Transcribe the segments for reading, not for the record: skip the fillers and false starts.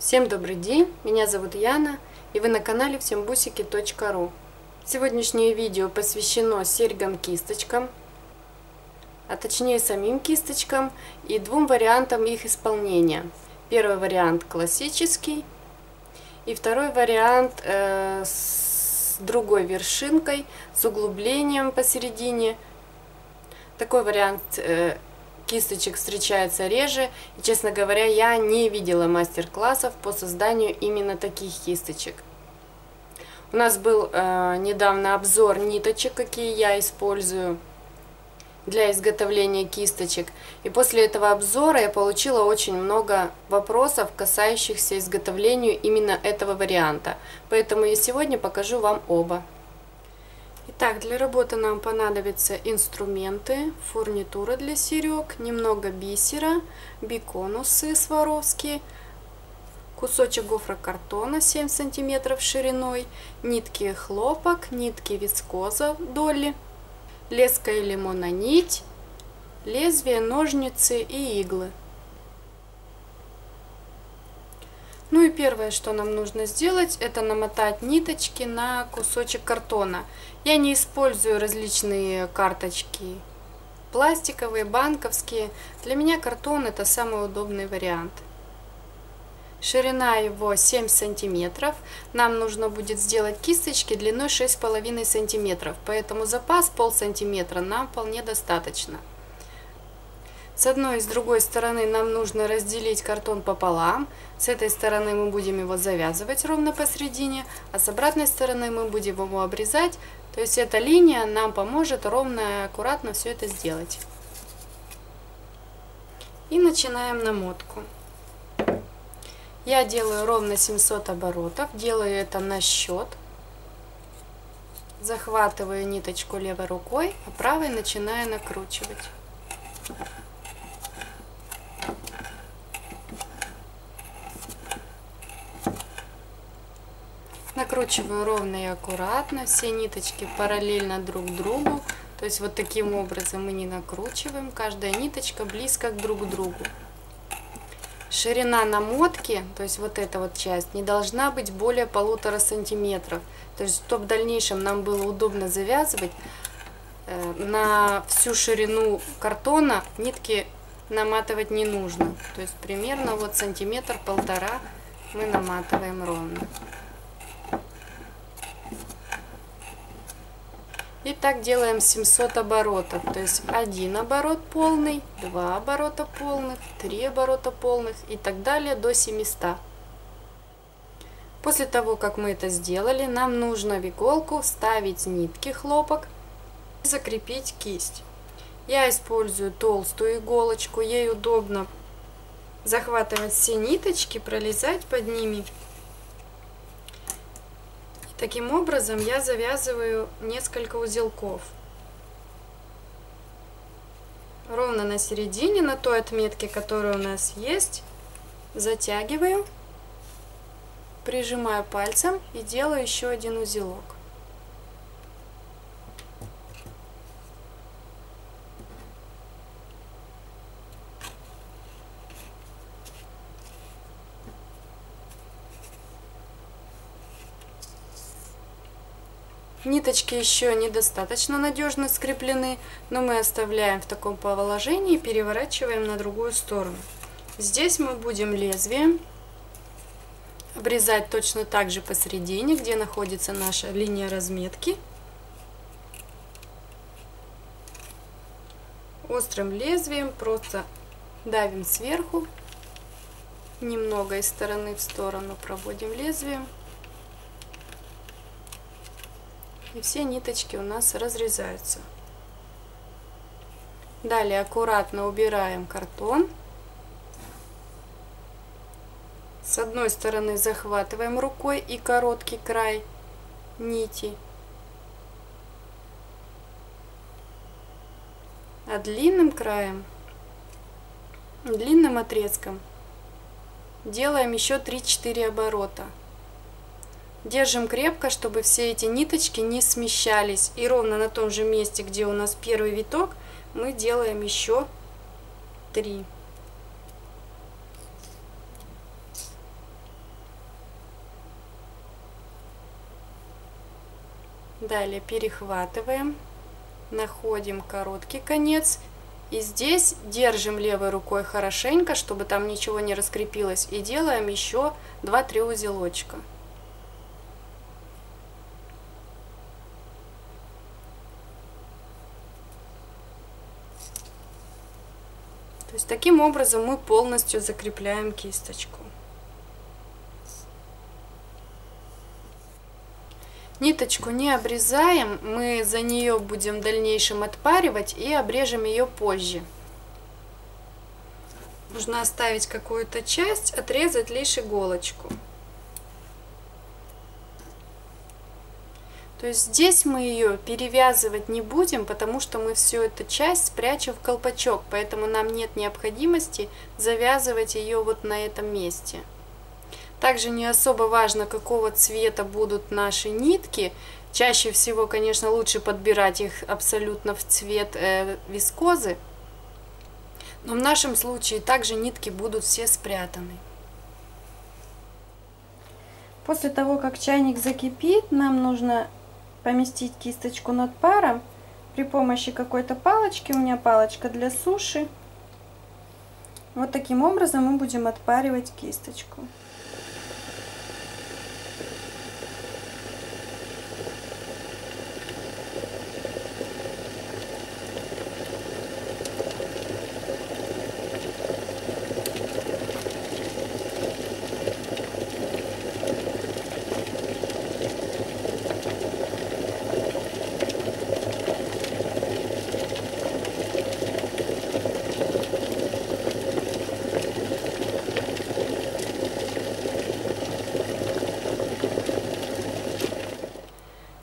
Всем добрый день, меня зовут Яна, и вы на канале всембусики.ру. Сегодняшнее видео посвящено серьгам-кисточкам, а точнее самим кисточкам и двум вариантам их исполнения. Первый вариант классический, и второй вариант с другой вершинкой, с углублением посередине. Такой вариант кисточек встречается реже, и, честно говоря, я не видела мастер-классов по созданию именно таких кисточек. У нас был недавно обзор ниточек, какие я использую для изготовления кисточек, и после этого обзора я получила очень много вопросов, касающихся изготовления именно этого варианта, поэтому я сегодня покажу вам оба. Итак, для работы нам понадобятся инструменты, фурнитура для серег, немного бисера, биконусы сваровские, кусочек гофрокартона 7 см шириной, нитки хлопок, нитки вискоза долли, леска или мононить, лезвие, ножницы и иглы. Ну и первое, что нам нужно сделать, это намотать ниточки на кусочек картона. Я не использую различные карточки, пластиковые, банковские. Для меня картон это самый удобный вариант. Ширина его 7 сантиметров. Нам нужно будет сделать кисточки длиной 6,5 сантиметров, поэтому запас полсантиметра нам вполне достаточно. С одной и с другой стороны нам нужно разделить картон пополам. С этой стороны мы будем его завязывать ровно посередине, а с обратной стороны мы будем его обрезать. То есть эта линия нам поможет ровно и аккуратно все это сделать. И начинаем намотку. Я делаю ровно 700 оборотов, делаю это на счет. Захватываю ниточку левой рукой, а правой начинаю накручивать. Накручиваю ровно и аккуратно, все ниточки параллельно друг другу, то есть вот таким образом мы не накручиваем, каждая ниточка близко друг к другу. Ширина намотки, то есть вот эта вот часть, не должна быть более 1,5 сантиметров, то есть чтобы в дальнейшем нам было удобно завязывать, на всю ширину картона нитки наматывать не нужно, то есть примерно вот сантиметр-1,5 мы наматываем ровно. И так делаем 700 оборотов, то есть 1 оборот полный, 2 оборота полных, 3 оборота полных и так далее до 700. После того, как мы это сделали, нам нужно в иголку вставить нитки хлопок и закрепить кисть. Я использую толстую иголочку, ей удобно захватывать все ниточки, пролезать под ними. Таким образом я завязываю несколько узелков. Ровно на середине, на той отметке, которая у нас есть, затягиваю, прижимаю пальцем и делаю еще один узелок. Ниточки еще недостаточно надежно скреплены, но мы оставляем в таком положении и переворачиваем на другую сторону. Здесь мы будем лезвием обрезать точно так же посередине, где находится наша линия разметки. Острым лезвием просто давим сверху, немного из стороны в сторону проводим лезвием. И все ниточки у нас разрезаются. Далее аккуратно убираем картон. С одной стороны захватываем рукой и короткий край нити, а длинным краем, длинным отрезком делаем еще 3-4 оборота. Держим крепко, чтобы все эти ниточки не смещались. И ровно на том же месте, где у нас первый виток, мы делаем еще 3. Далее перехватываем, находим короткий конец. И здесь держим левой рукой хорошенько, чтобы там ничего не раскрепилось. И делаем еще 2-3 узелочка. То есть таким образом мы полностью закрепляем кисточку. Ниточку не обрезаем, мы за нее будем в дальнейшем отпаривать и обрежем ее позже. Нужно оставить какую-то часть, отрезать лишь иголочку. То есть здесь мы ее перевязывать не будем, потому что мы всю эту часть спрячем в колпачок, поэтому нам нет необходимости завязывать ее вот на этом месте. Также не особо важно, какого цвета будут наши нитки. Чаще всего, конечно, лучше подбирать их абсолютно в цвет вискозы. Но в нашем случае также нитки будут все спрятаны. После того, как чайник закипит, нам нужно поместить кисточку над паром при помощи какой-то палочки. У меня палочка для суши. Вот таким образом мы будем отпаривать кисточку.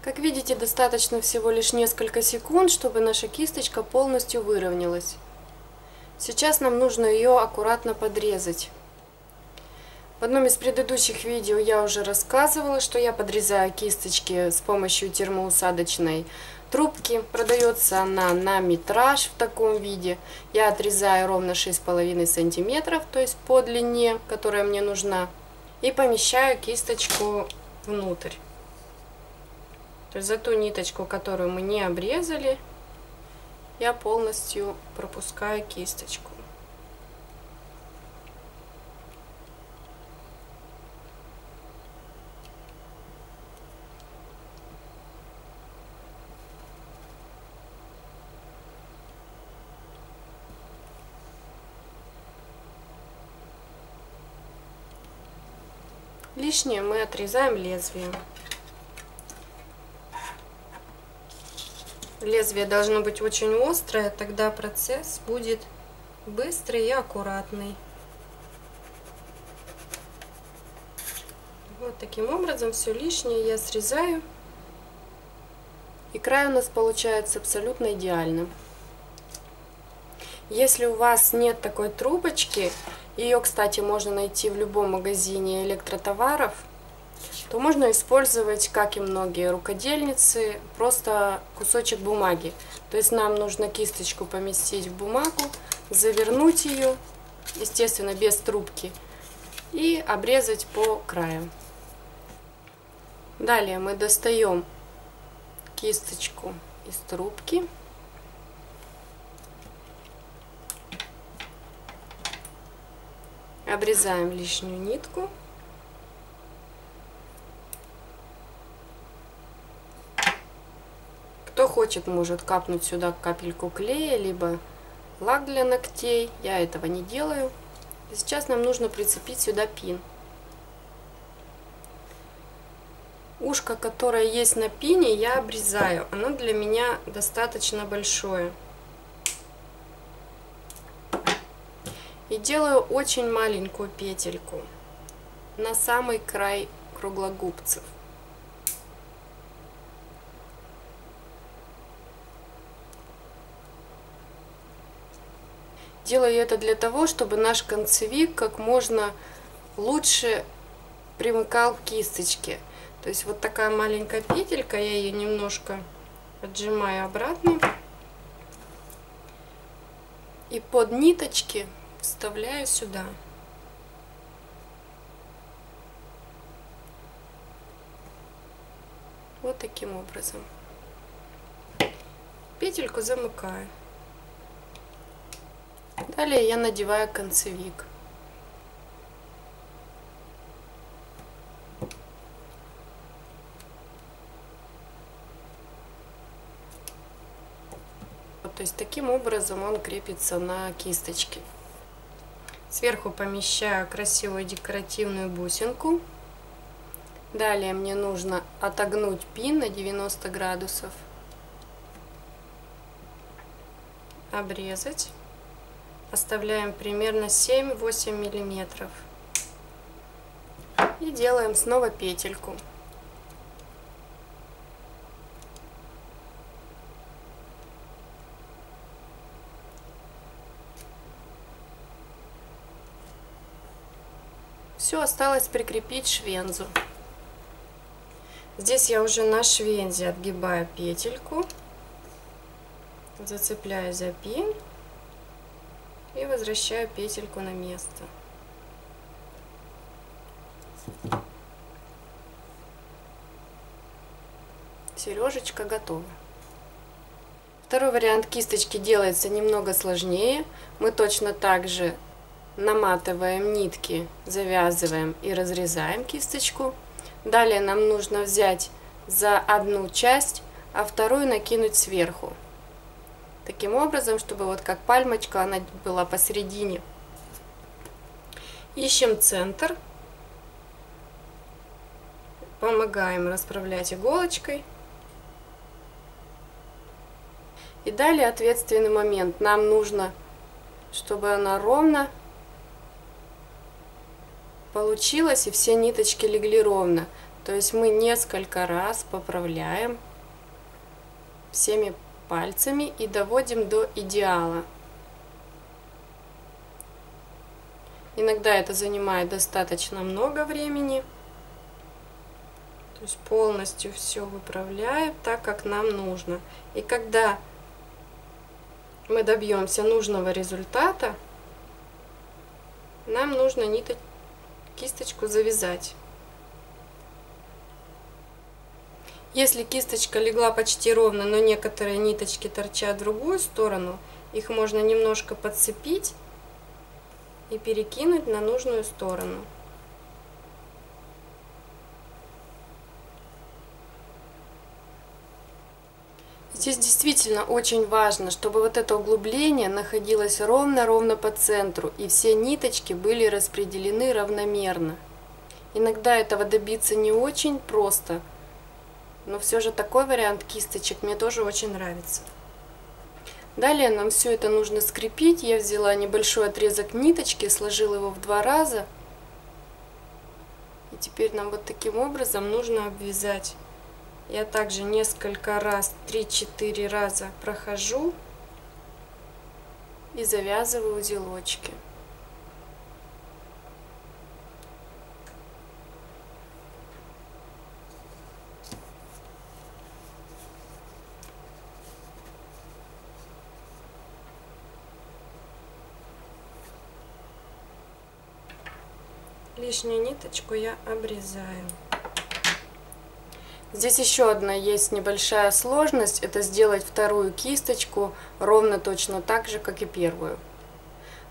Как видите, достаточно всего лишь несколько секунд, чтобы наша кисточка полностью выровнялась. Сейчас нам нужно ее аккуратно подрезать. В одном из предыдущих видео я уже рассказывала, что я подрезаю кисточки с помощью термоусадочной трубки. Продается она на метраж в таком виде. Я отрезаю ровно 6,5 сантиметров, то есть по длине, которая мне нужна, и помещаю кисточку внутрь. То есть за ту ниточку, которую мы не обрезали, я полностью пропускаю кисточку. Лишнее мы отрезаем лезвием. Лезвие должно быть очень острое, тогда процесс будет быстрый и аккуратный. Вот таким образом все лишнее я срезаю. И край у нас получается абсолютно идеальным. Если у вас нет такой трубочки, ее, кстати, можно найти в любом магазине электротоваров, то можно использовать, как и многие рукодельницы, просто кусочек бумаги. То есть нам нужно кисточку поместить в бумагу, завернуть ее, естественно, без трубки, и обрезать по краю. Далее мы достаем кисточку из трубки. Обрезаем лишнюю нитку. Кто хочет, может капнуть сюда капельку клея, либо лак для ногтей. Я этого не делаю. И сейчас нам нужно прицепить сюда пин. Ушко, которое есть на пине, я обрезаю. Оно для меня достаточно большое. И делаю очень маленькую петельку на самый край круглогубцев. Делаю это для того, чтобы наш концевик как можно лучше примыкал к кисточке. То есть вот такая маленькая петелька, я ее немножко отжимаю обратно. И под ниточки вставляю сюда. Вот таким образом. петельку замыкаю. Далее я надеваю концевик. То есть таким образом он крепится на кисточке. Сверху помещаю красивую декоративную бусинку. Далее мне нужно отогнуть пин на 90 градусов. Обрезать. Оставляем примерно 7-8 миллиметров. И делаем снова петельку. Все, осталось прикрепить швензу. Здесь я уже на швензе отгибаю петельку, зацепляю за пин и возвращаю петельку на место. Сережечка готова. Второй вариант кисточки делается немного сложнее. Мы точно так же наматываем нитки, завязываем и разрезаем кисточку. Далее нам нужно взять за одну часть, а вторую накинуть сверху. Таким образом, чтобы вот как пальмочка она была посередине. Ищем центр. Помогаем расправлять иголочкой. И далее ответственный момент. Нам нужно, чтобы она ровно получилось и все ниточки легли ровно. То есть мы несколько раз поправляем всеми пальцами и доводим до идеала. Иногда это занимает достаточно много времени. То есть полностью все выправляем так, как нам нужно. И когда мы добьемся нужного результата, нам нужно кисточку завязать. Если кисточка легла почти ровно, но некоторые ниточки торчат в другую сторону, их можно немножко подцепить и перекинуть на нужную сторону. Здесь действительно очень важно, чтобы вот это углубление находилось ровно-ровно по центру, и все ниточки были распределены равномерно. Иногда этого добиться не очень просто, но все же такой вариант кисточек мне тоже очень нравится. Далее нам все это нужно скрепить. Я взяла небольшой отрезок ниточки, сложила его в 2 раза. И теперь нам вот таким образом нужно обвязать. Я также несколько раз, 3-4 раза прохожу и завязываю узелочки. Лишнюю ниточку я обрезаю. Здесь еще одна есть небольшая сложность, это сделать вторую кисточку ровно точно так же, как и первую.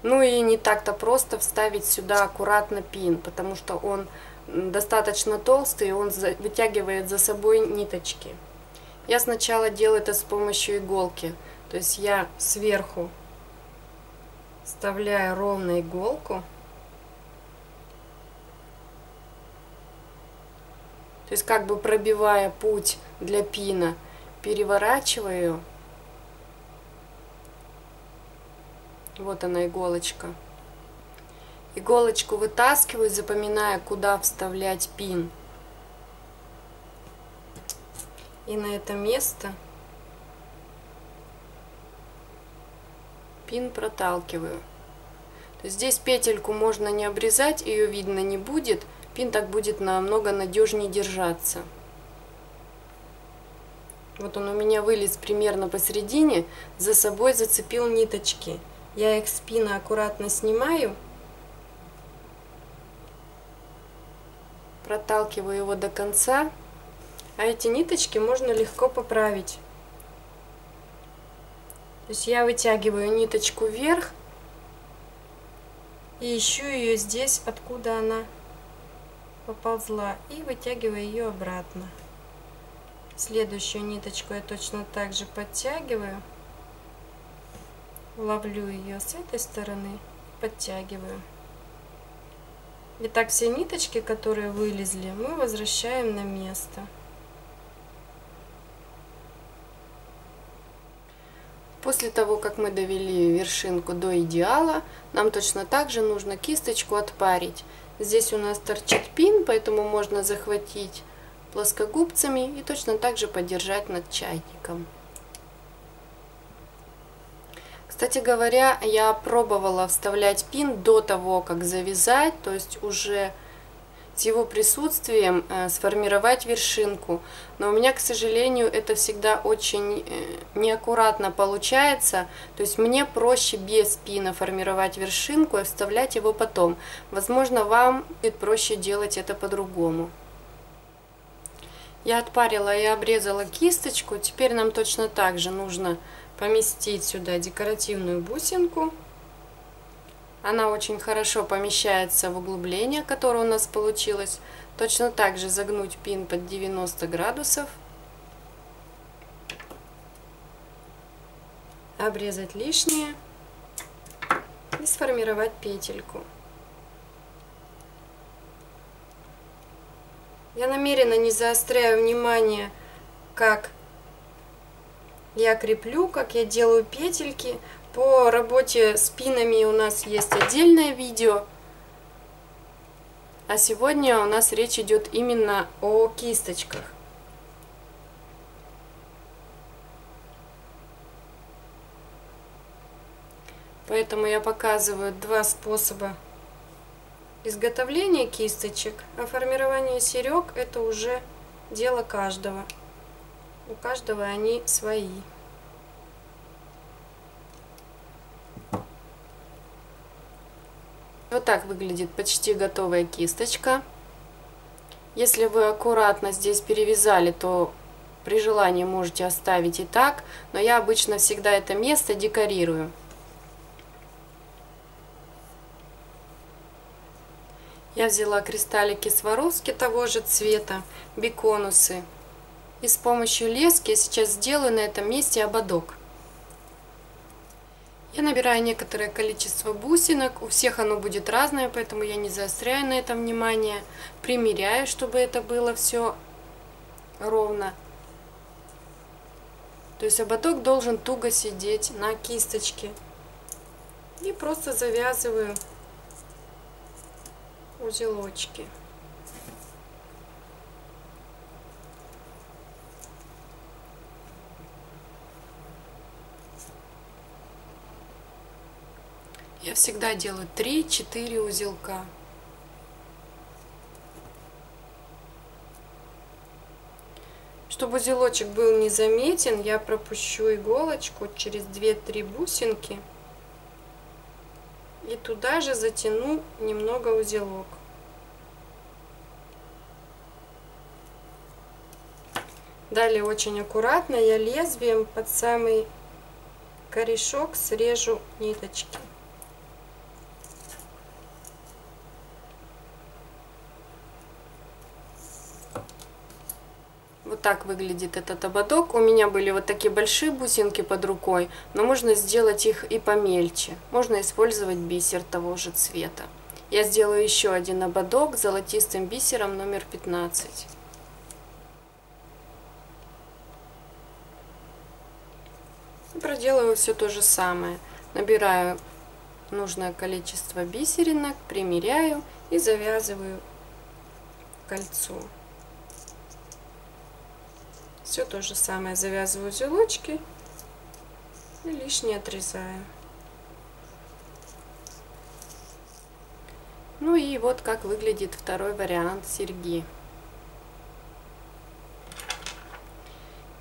Ну и не так-то просто вставить сюда аккуратно пин, потому что он достаточно толстый, и он вытягивает за собой ниточки. Я сначала делаю это с помощью иголки, то есть я сверху вставляю ровно иголку. То есть как бы пробивая путь для пина, переворачиваю ее. Вот она иголочка. Иголочку вытаскиваю, запоминая, куда вставлять пин. И на это место пин проталкиваю. То есть здесь петельку можно не обрезать, ее видно не будет. Пин так будет намного надежнее держаться. Вот он у меня вылез примерно посередине, за собой зацепил ниточки. Я их с пина аккуратно снимаю, проталкиваю его до конца, а эти ниточки можно легко поправить. То есть я вытягиваю ниточку вверх и ищу ее здесь, откуда она поползла, и вытягиваю ее обратно. Следующую ниточку я точно так же подтягиваю, ловлю ее с этой стороны, подтягиваю. И так все ниточки, которые вылезли, мы возвращаем на место. После того, как мы довели вершинку до идеала, нам точно так же нужно кисточку отпарить. Здесь у нас торчит пин, поэтому можно захватить плоскогубцами и точно так же подержать над чайником. Кстати говоря, я пробовала вставлять пин до того, как завязать, то есть уже с его присутствием сформировать вершинку. Но у меня, к сожалению, это всегда очень неаккуратно получается. То есть мне проще без пина формировать вершинку и вставлять его потом. Возможно, вам будет проще делать это по-другому. Я отпарила и обрезала кисточку. Теперь нам точно так же нужно поместить сюда декоративную бусинку. Она очень хорошо помещается в углубление, которое у нас получилось. Точно так же загнуть пин под 90 градусов. Обрезать лишнее и сформировать петельку. Я намеренно не заостряю внимание, как я креплю, как я делаю петельки. По работе с пинами у нас есть отдельное видео. А сегодня у нас речь идет именно о кисточках. Поэтому я показываю два способа изготовления кисточек. А формирование серег — это уже дело каждого. У каждого они свои. Вот так выглядит почти готовая кисточка. Если вы аккуратно здесь перевязали, то при желании можете оставить и так, но я обычно всегда это место декорирую. Я взяла кристаллики Сваровски того же цвета, биконусы, и с помощью лески я сейчас сделаю на этом месте ободок. Я набираю некоторое количество бусинок, у всех оно будет разное, поэтому я не заостряю на этом внимание. Примеряю, чтобы это было все ровно. То есть ободок должен туго сидеть на кисточке. И просто завязываю узелочки. Я всегда делаю 3-4 узелка. Чтобы узелочек был незаметен, я пропущу иголочку через 2-3 бусинки и туда же затяну немного узелок. Далее очень аккуратно я лезвием под самый корешок срежу ниточки. Вот так выглядит этот ободок. У меня были вот такие большие бусинки под рукой, но можно сделать их и помельче. Можно использовать бисер того же цвета. Я сделаю еще один ободок золотистым бисером номер 15. Проделываю все то же самое. Набираю нужное количество бисеринок, примеряю и завязываю кольцо. Все то же самое, завязываю узелочки и лишнее отрезаю. Ну и вот как выглядит второй вариант серьги.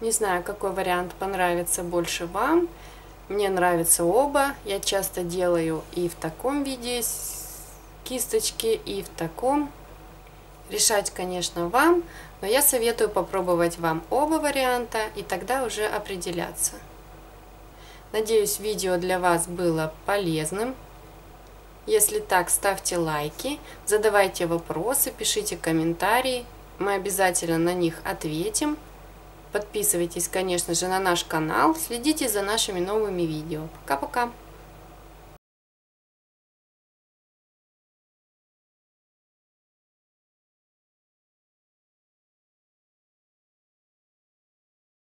Не знаю, какой вариант понравится больше вам. Мне нравятся оба. Я часто делаю и в таком виде кисточки, и в таком. Решать, конечно, вам, но я советую попробовать вам оба варианта и тогда уже определяться. Надеюсь, видео для вас было полезным. Если так, ставьте лайки, задавайте вопросы, пишите комментарии. Мы обязательно на них ответим. Подписывайтесь, конечно же, на наш канал, следите за нашими новыми видео. Пока-пока!